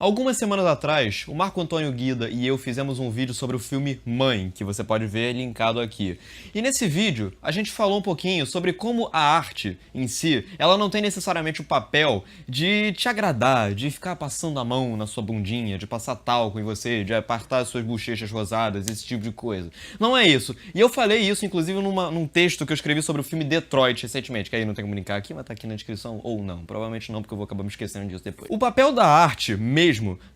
Algumas semanas atrás, o Marco Antônio Guida e eu fizemos um vídeo sobre o filme Mãe, que você pode ver linkado aqui. E nesse vídeo, a gente falou um pouquinho sobre como a arte em si, ela não tem necessariamente o papel de te agradar, de ficar passando a mão na sua bundinha, de passar talco em você, de apartar as suas bochechas rosadas, esse tipo de coisa. Não é isso. E eu falei isso, inclusive, num texto que eu escrevi sobre o filme Detroit recentemente, que aí não tem como linkar aqui, mas tá aqui na descrição, ou não. Provavelmente não, porque eu vou acabar me esquecendo disso depois. O papel da arte, mesmo,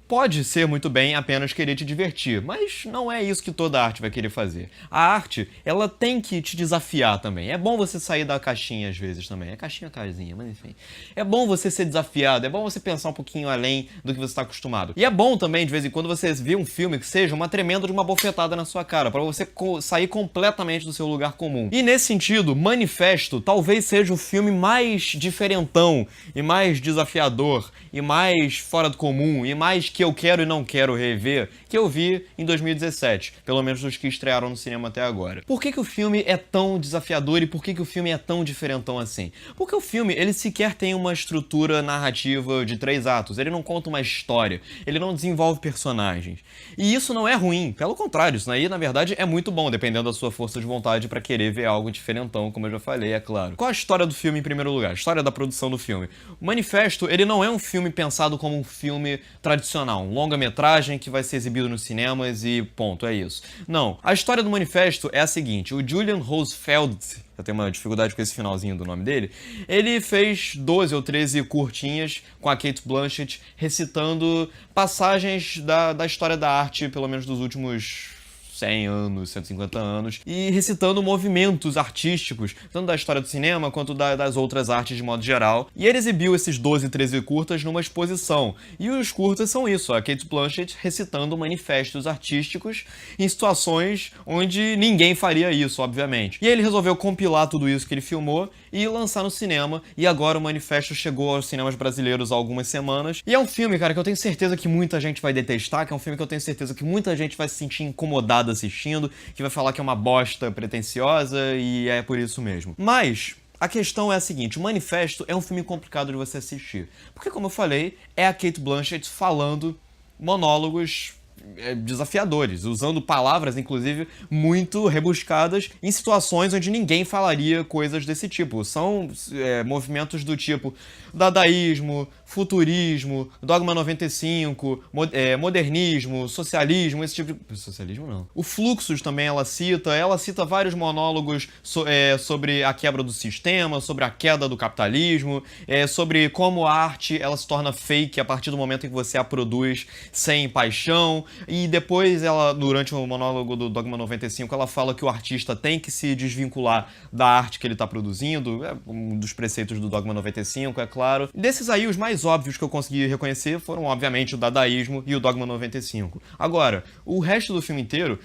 pode ser muito bem apenas querer te divertir, mas não é isso que toda arte vai querer fazer. A arte, ela tem que te desafiar também. É bom você sair da caixinha às vezes também. É caixinha casinha, mas enfim. É bom você ser desafiado, é bom você pensar um pouquinho além do que você está acostumado. E é bom também, de vez em quando, você ver um filme que seja uma tremenda de uma bofetada na sua cara, para você sair completamente do seu lugar comum. E nesse sentido, Manifesto talvez seja o filme mais diferentão, e mais desafiador, e mais fora do comum, e mais que eu quero e não quero rever, que eu vi em 2017, pelo menos dos que estrearam no cinema até agora. Por que o filme é tão desafiador e por que o filme é tão diferentão assim? Porque o filme, ele sequer tem uma estrutura narrativa de 3 atos, ele não conta uma história, ele não desenvolve personagens. E isso não é ruim, pelo contrário, isso aí, na verdade, é muito bom, dependendo da sua força de vontade pra querer ver algo diferentão, como eu já falei, é claro. Qual a história do filme em primeiro lugar? A história da produção do filme. O Manifesto, ele não é um filme pensado como um filme tradicional, um longa-metragem que vai ser exibido nos cinemas e ponto, é isso. Não, a história do Manifesto é a seguinte: o Julian Rosefeld, eu tenho uma dificuldade com esse finalzinho do nome dele, ele fez 12 ou 13 curtinhas com a Cate Blanchett recitando passagens da história da arte, pelo menos dos últimos 100 anos, 150 anos, e recitando movimentos artísticos, tanto da história do cinema quanto das outras artes de modo geral. E ele exibiu esses 12, 13 curtas numa exposição. E os curtas são isso, a Cate Blanchett recitando manifestos artísticos em situações onde ninguém faria isso, obviamente. E ele resolveu compilar tudo isso que ele filmou e lançar no cinema, e agora o Manifesto chegou aos cinemas brasileiros há algumas semanas. E é um filme, cara, que eu tenho certeza que muita gente vai detestar, que é um filme que eu tenho certeza que muita gente vai se sentir incomodada assistindo, que vai falar que é uma bosta pretensiosa, e é por isso mesmo. Mas a questão é a seguinte: o Manifesto é um filme complicado de você assistir, porque, como eu falei, é a Cate Blanchett falando monólogos desafiadores, usando palavras, inclusive, muito rebuscadas em situações onde ninguém falaria coisas desse tipo. São movimentos do tipo dadaísmo, futurismo, Dogma 95, modernismo, socialismo, esse tipo de... Socialismo não. O Fluxus também ela cita vários monólogos sobre a quebra do sistema, sobre a queda do capitalismo, sobre como a arte ela se torna fake a partir do momento em que você a produz sem paixão. E depois ela, durante o monólogo do Dogma 95, ela fala que o artista tem que se desvincular da arte que ele está produzindo, um dos preceitos do Dogma 95, é claro. Desses aí, os mais óbvios que eu consegui reconhecer foram, obviamente, o dadaísmo e o Dogma 95. Agora, o resto do filme inteiro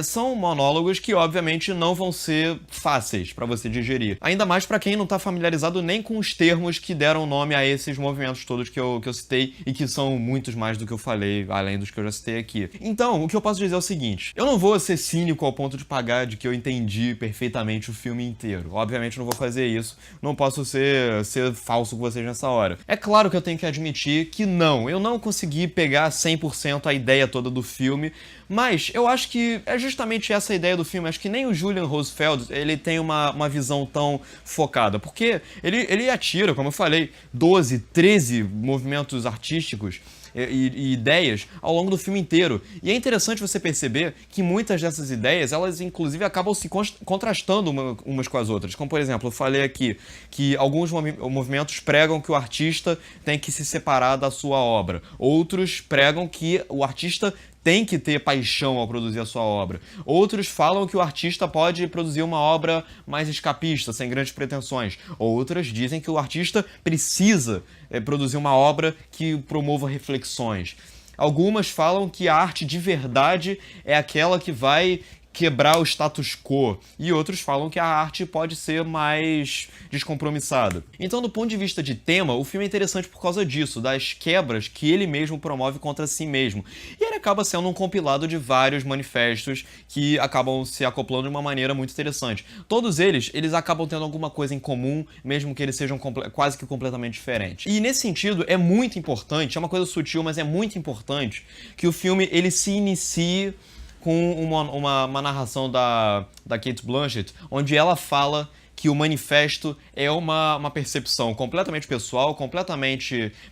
são monólogos que, obviamente, não vão ser fáceis para você digerir. Ainda mais para quem não está familiarizado nem com os termos que deram nome a esses movimentos todos que eu citei, e que são muitos mais do que eu falei, além dos que eu já citei aqui. Então, o que eu posso dizer é o seguinte: eu não vou ser cínico ao ponto de pagar de que eu entendi perfeitamente o filme inteiro. Obviamente não vou fazer isso, não posso ser falso com vocês nessa hora. É claro que eu tenho que admitir que eu não consegui pegar 100% a ideia toda do filme, mas eu acho que é justamente essa a ideia do filme. Acho que nem o Julian Rosefeld, ele tem uma visão tão focada, porque ele atira, como eu falei, 12, 13 movimentos artísticos e ideias ao longo do filme inteiro. E é interessante você perceber que muitas dessas ideias, elas inclusive acabam se contrastando umas com as outras. Como, por exemplo, eu falei aqui que alguns movimentos pregam que o artista tem que se separar da sua obra. Outros pregam que o artista tem que ter paixão ao produzir a sua obra. Outros falam que o artista pode produzir uma obra mais escapista, sem grandes pretensões. Outras dizem que o artista precisa produzir uma obra que promova reflexões. Algumas falam que a arte de verdade é aquela que vai quebrar o status quo, e outros falam que a arte pode ser mais descompromissada. Então, do ponto de vista de tema, o filme é interessante por causa disso, das quebras que ele mesmo promove contra si mesmo. E ele acaba sendo um compilado de vários manifestos que acabam se acoplando de uma maneira muito interessante. Todos eles acabam tendo alguma coisa em comum, mesmo que eles sejam quase que completamente diferentes. E nesse sentido, é muito importante, é uma coisa sutil, mas é muito importante que o filme ele se inicie com uma narração da Cate Blanchett, onde ela fala que o manifesto é uma percepção completamente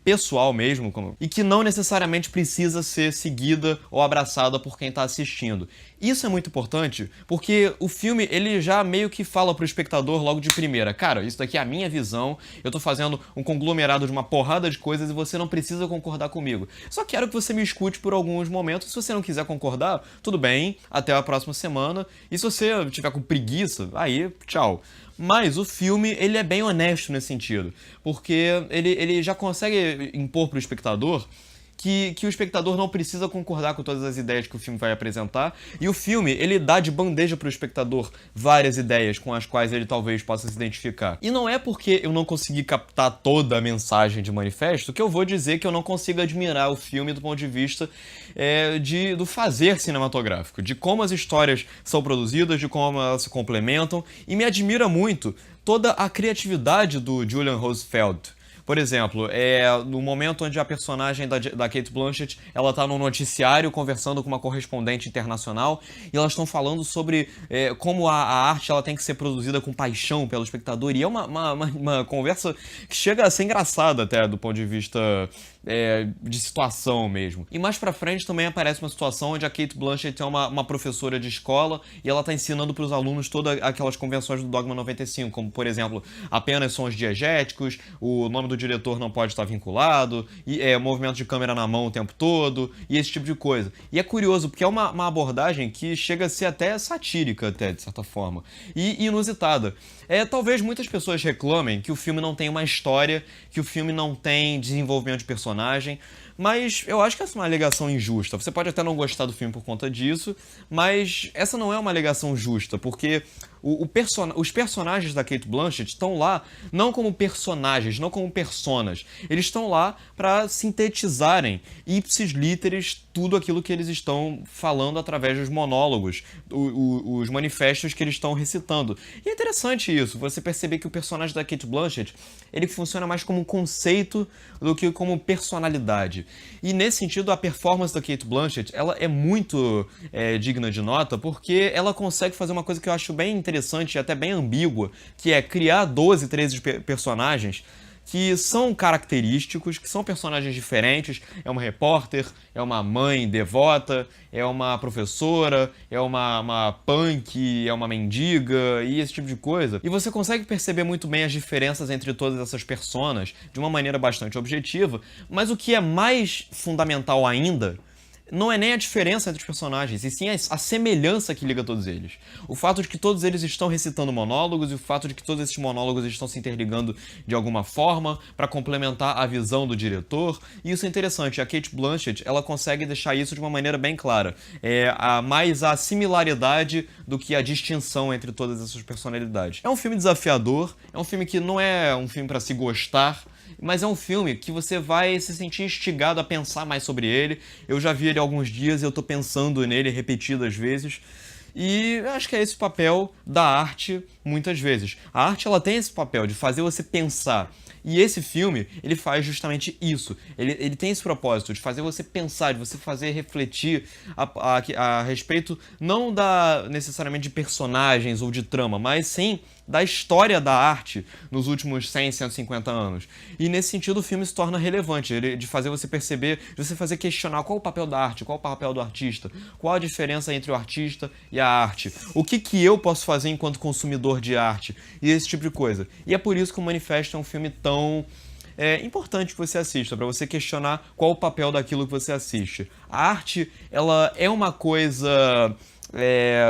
pessoal mesmo, e que não necessariamente precisa ser seguida ou abraçada por quem está assistindo. Isso é muito importante porque o filme ele já meio que fala pro espectador logo de primeira: cara, isso daqui é a minha visão, eu tô fazendo um conglomerado de uma porrada de coisas e você não precisa concordar comigo. Só quero que você me escute por alguns momentos. Se você não quiser concordar, tudo bem, até a próxima semana. E se você tiver com preguiça, aí, tchau. Mas o filme, ele é bem honesto nesse sentido, porque ele já consegue impor pro espectador que o espectador não precisa concordar com todas as ideias que o filme vai apresentar, e o filme, ele dá de bandeja pro espectador várias ideias com as quais ele talvez possa se identificar. E não é porque eu não consegui captar toda a mensagem de manifesto que eu vou dizer que eu não consigo admirar o filme do ponto de vista do fazer cinematográfico, de como as histórias são produzidas, de como elas se complementam, e me admira muito toda a criatividade do Julian Rosenfeld. Por exemplo, no momento onde a personagem da Cate Blanchett, ela tá num noticiário conversando com uma correspondente internacional, e elas estão falando sobre como a arte ela tem que ser produzida com paixão pelo espectador, e é uma conversa que chega a ser engraçada até do ponto de vista de situação mesmo. E mais pra frente também aparece uma situação onde a Cate Blanchett é uma professora de escola e ela tá ensinando pros alunos todas aquelas convenções do Dogma 95, como, por exemplo, apenas sons diegéticos, o nome do diretor não pode estar vinculado, e movimento de câmera na mão o tempo todo, e esse tipo de coisa. E é curioso, porque é uma abordagem que chega a ser até satírica, até, de certa forma, e inusitada. Talvez muitas pessoas reclamem que o filme não tem uma história, que o filme não tem desenvolvimento de personagem, mas eu acho que essa é uma alegação injusta. Você pode até não gostar do filme por conta disso, mas essa não é uma alegação justa, porque os personagens da Cate Blanchett estão lá não como personagens, não como personas. Eles estão lá para sintetizarem ipsis literis tudo aquilo que eles estão falando através dos monólogos, os manifestos que eles estão recitando. E é interessante isso, você perceber que o personagem da Cate Blanchett, ele funciona mais como um conceito do que como personalidade. E nesse sentido, a performance da Cate Blanchett, ela é muito digna de nota, porque ela consegue fazer uma coisa que eu acho bem interessante e até bem ambígua, que é criar 12, 13 personagens que são característicos, que são personagens diferentes. É uma repórter, é uma mãe devota, é uma professora, é uma punk, é uma mendiga e esse tipo de coisa. E você consegue perceber muito bem as diferenças entre todas essas personas de uma maneira bastante objetiva, mas o que é mais fundamental ainda não é nem a diferença entre os personagens, e sim a semelhança que liga todos eles. O fato de que todos eles estão recitando monólogos e o fato de que todos esses monólogos estão se interligando de alguma forma para complementar a visão do diretor. E isso é interessante. A Cate Blanchett, ela consegue deixar isso de uma maneira bem clara. Mais a similaridade do que a distinção entre todas essas personalidades. É um filme desafiador, é um filme que não é um filme para se gostar, mas é um filme que você vai se sentir instigado a pensar mais sobre ele. Eu já vi ele há alguns dias e eu tô pensando nele repetidas vezes. E eu acho que é esse o papel da arte muitas vezes. A arte ela tem esse papel de fazer você pensar. E esse filme, ele faz justamente isso. Ele tem esse propósito de fazer você pensar, de você fazer refletir a respeito não necessariamente de personagens ou de trama, mas sim da história da arte nos últimos 100, 150 anos. E nesse sentido o filme se torna relevante, de fazer você perceber, de você fazer questionar qual o papel da arte, qual o papel do artista, qual a diferença entre o artista e a arte, o que eu posso fazer enquanto consumidor de arte, e esse tipo de coisa. E é por isso que o Manifesto é um filme tão importante que você assista, para você questionar qual o papel daquilo que você assiste. A arte, ela é uma coisa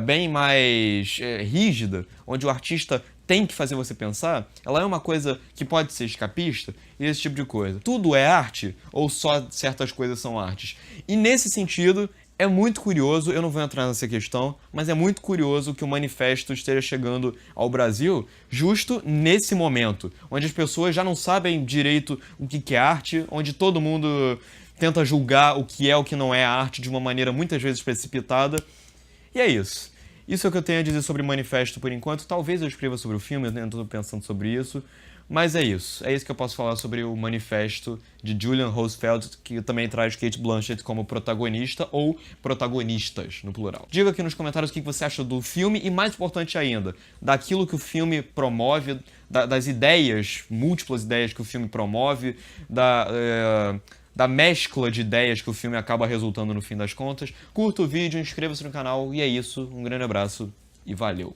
bem mais rígida, onde o artista tem que fazer você pensar, ela é uma coisa que pode ser escapista, e esse tipo de coisa. Tudo é arte, ou só certas coisas são artes? E nesse sentido, É muito curioso, eu não vou entrar nessa questão, mas é muito curioso que o manifesto esteja chegando ao Brasil justo nesse momento, onde as pessoas já não sabem direito o que é arte, onde todo mundo tenta julgar o que é o que não é arte de uma maneira muitas vezes precipitada. E é isso. Isso é o que eu tenho a dizer sobre o manifesto por enquanto. Talvez eu escreva sobre o filme, eu ainda estou pensando sobre isso. Mas é isso. É isso que eu posso falar sobre o manifesto de Julian Horsfeld, que também traz Cate Blanchett como protagonista, ou protagonistas, no plural. Diga aqui nos comentários o que você acha do filme e, mais importante ainda, daquilo que o filme promove, das ideias, múltiplas ideias que o filme promove, da mescla de ideias que o filme acaba resultando no fim das contas. Curta o vídeo, inscreva-se no canal e é isso. Um grande abraço e valeu!